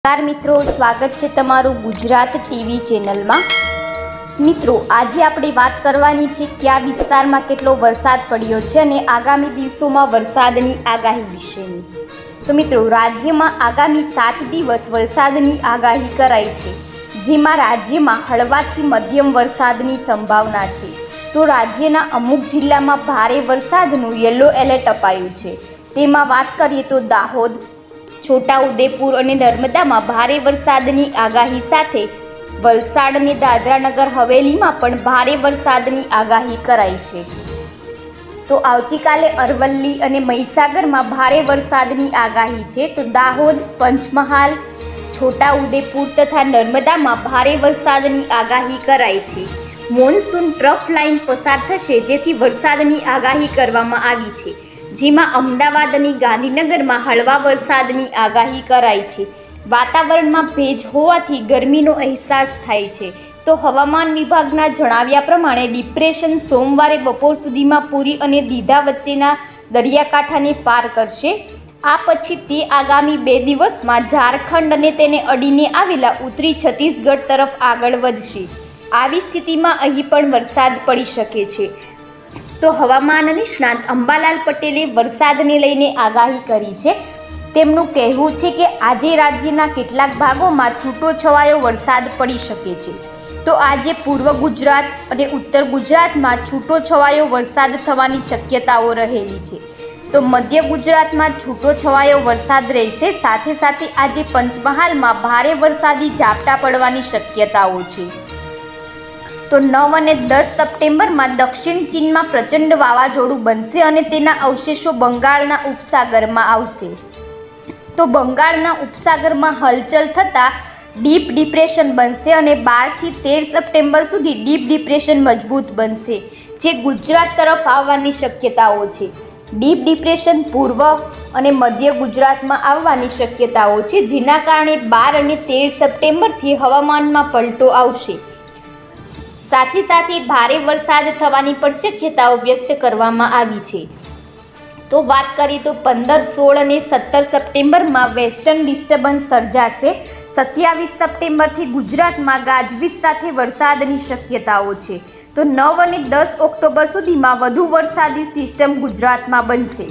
નમસ્કાર મિત્રો, સ્વાગત છે તમારું ગુજરાત ટીવી ચેનલમાં। મિત્રો, આજે આપણે વાત કરવાની છે કયા વિસ્તારમાં કેટલો વરસાદ પડ્યો છે અને આગામી દિવસોમાં વરસાદની આગાહી વિશેની। તો મિત્રો, રાજ્યમાં આગામી 7 દિવસ વરસાદની આગાહી કરાઈ છે, જેમાં રાજ્યમાં હળવાથી મધ્યમ વરસાદની સંભાવના છે। તો રાજ્યના અમુક જિલ્લામાં ભારે વરસાદનું યલો એલર્ટ અપાયું છે। તેમાં વાત કરીએ તો દાહોદ, છોટાઉદેપુર અને નર્મદામાં ભારે વરસાદની આગાહી સાથે વલસાડ અને દાદરાનગર હવેલીમાં પણ ભારે વરસાદની આગાહી કરાઈ છે। તો આવતીકાલે અરવલ્લી અને મહીસાગરમાં ભારે વરસાદની આગાહી છે। તો દાહોદ, પંચમહાલ, છોટાઉદેપુર તથા નર્મદામાં ભારે વરસાદની આગાહી કરાઈ છે। મોન્સૂન ટ્રફ લાઇન પસાર થશે, જેથી વરસાદની આગાહી કરવામાં આવી છે, જેમાં અમદાવાદ અને ગાંધીનગરમાં હળવા વરસાદની આગાહી કરાઈ છે। વાતાવરણમાં ભેજ હોવાથી ગરમીનો અહેસાસ થાય છે। તો હવામાન વિભાગના જણાવ્યા પ્રમાણે ડિપ્રેશન સોમવારે બપોર સુધીમાં પુરી અને દીઘા વચ્ચેના દરિયાકાંઠાને પાર કરશે। આ પછી તે આગામી 2 દિવસમાં ઝારખંડ અને તેને અડીને આવેલા ઉત્તરી છત્તીસગઢ તરફ આગળ વધશે। આવી સ્થિતિમાં અહીં પણ વરસાદ પડી શકે છે। તો હવામાન નિષ્ણાત અંબાલાલ પટેલે વરસાદને લઈને આગાહી કરી છે। તેમનું કહેવું છે કે આજે રાજ્યના કેટલાક ભાગોમાં છૂટોછવાયો વરસાદ પડી શકે છે। તો આજે પૂર્વ ગુજરાત અને ઉત્તર ગુજરાતમાં છૂટોછવાયો વરસાદ થવાની શક્યતાઓ રહેલી છે। તો મધ્ય ગુજરાતમાં છૂટોછવાયો વરસાદ રહેશે। સાથે સાથે આજે પંચમહાલમાં ભારે વરસાદી ઝાપટા પડવાની શક્યતાઓ છે। તો 9 અને 10 સપ્ટેમ્બરમાં દક્ષિણ ચીનમાં પ્રચંડ વાવાઝોડું બનશે અને તેના અવશેષો બંગાળના ઉપસાગરમાં આવશે। તો બંગાળના ઉપસાગરમાં હલચલ થતાં ડીપ ડિપ્રેશન બનશે અને 12 થી 13 સપ્ટેમ્બર સુધી ડીપ ડિપ્રેશન મજબૂત બનશે, જે ગુજરાત તરફ આવવાની શક્યતાઓ છે। ડીપ ડિપ્રેશન પૂર્વ અને મધ્ય ગુજરાતમાં આવવાની શક્યતાઓ છે, જેના કારણે 12 અને 13 સપ્ટેમ્બરથી હવામાનમાં પલટો આવશે। સાથે સાથે ભારે વરસાદ થવાની પણ શક્યતાઓ વ્યક્ત કરવામાં આવી છે। તો વાત કરીએ તો 15, 16 અને 17 સપ્ટેમ્બરમાં વેસ્ટર્ન ડિસ્ટર્બન્સ સર્જાશે। 27 સપ્ટેમ્બરથી ગુજરાતમાં ગાજવીજ સાથે વરસાદની શક્યતાઓ છે। તો 9 અને 10 ઓક્ટોબર સુધીમાં વધુ વરસાદી સિસ્ટમ ગુજરાતમાં બનશે।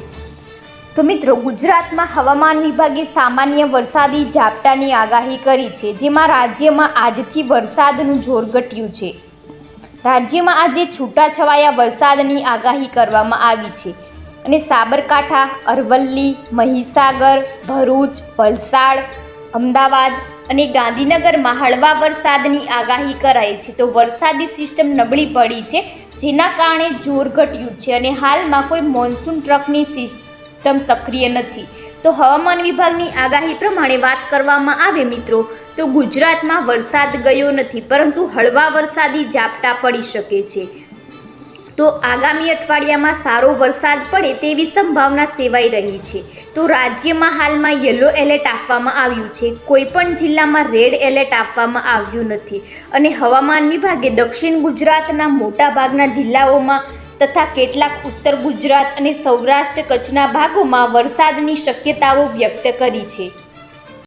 તો મિત્રો, ગુજરાતમાં હવામાન વિભાગે સામાન્ય વરસાદી ઝાપટાની આગાહી કરી છે, જેમાં રાજ્યમાં આજથી વરસાદનું જોર ઘટ્યું છે। રાજ્યમાં આજે છૂટાછવાયા વરસાદની આગાહી કરવામાં આવી છે અને સાબરકાંઠા, અરવલ્લી, મહીસાગર, ભરૂચ, વલસાડ, અમદાવાદ અને ગાંધીનગરમાં હળવા વરસાદની આગાહી કરાઈ છે। તો વરસાદી સિસ્ટમ નબળી પડી છે, જેના કારણે જોર ઘટ્યું છે અને હાલમાં કોઈ મોન્સૂન ટ્રફની સિસ્ટમ સક્રિય નથી। તો હવામાન વિભાગની આગાહી પ્રમાણે વાત કરવામાં આવે મિત્રો, તો ગુજરાતમાં વરસાદ ગયો નથી, પરંતુ હળવા વરસાદી ઝાપટા પડી શકે છે। તો આગામી અઠવાડિયામાં સારો વરસાદ પડે તેવી સંભાવના સેવાઈ રહી છે। તો રાજ્યમાં હાલમાં યલો એલર્ટ આપવામાં આવ્યું છે, કોઈપણ જિલ્લામાં રેડ એલર્ટ આપવામાં આવ્યું નથી અને હવામાન વિભાગે દક્ષિણ ગુજરાતના મોટાભાગના જિલ્લાઓમાં તથા કેટલાક ઉત્તર ગુજરાત અને સૌરાષ્ટ્ર કચ્છના ભાગોમાં વરસાદની શક્યતાઓ વ્યક્ત કરી છે।